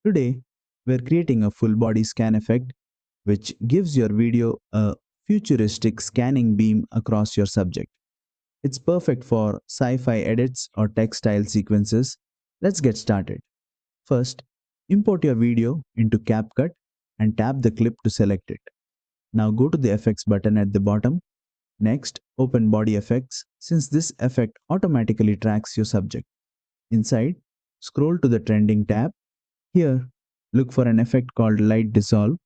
Today, we're creating a full body scan effect which gives your video a futuristic scanning beam across your subject. It's perfect for sci-fi edits or textile sequences. Let's get started. First, import your video into CapCut and tap the clip to select it. Now go to the effects button at the bottom. Next, open body effects since this effect automatically tracks your subject. Inside, scroll to the trending tab. Here, look for an effect called light dissolve.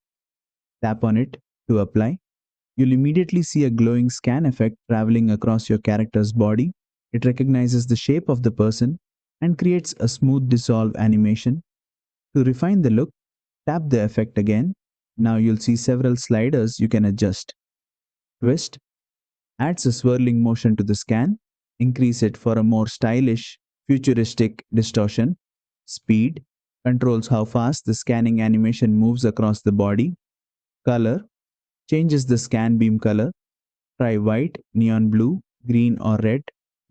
Tap on it to apply. You'll immediately see a glowing scan effect traveling across your character's body. It recognizes the shape of the person and creates a smooth dissolve animation. To refine the look, tap the effect again. Now you'll see several sliders you can adjust. Twist adds a swirling motion to the scan. Increase it for a more stylish, futuristic distortion. Speed controls how fast the scanning animation moves across the body. Color changes the scan beam color. Try white, neon blue, green, or red,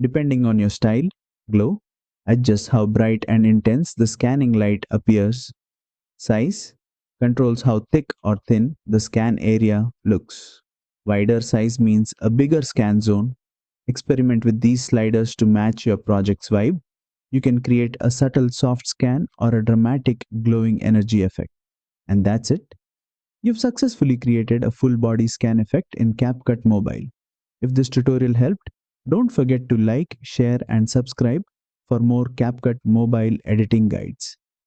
depending on your style. Glow adjusts how bright and intense the scanning light appears. Size controls how thick or thin the scan area looks. Wider size means a bigger scan zone. Experiment with these sliders to match your project's vibe. You can create a subtle soft scan or a dramatic glowing energy effect. And that's it. You've successfully created a full body scan effect in CapCut Mobile. If this tutorial helped, don't forget to like, share, and subscribe for more CapCut Mobile editing guides.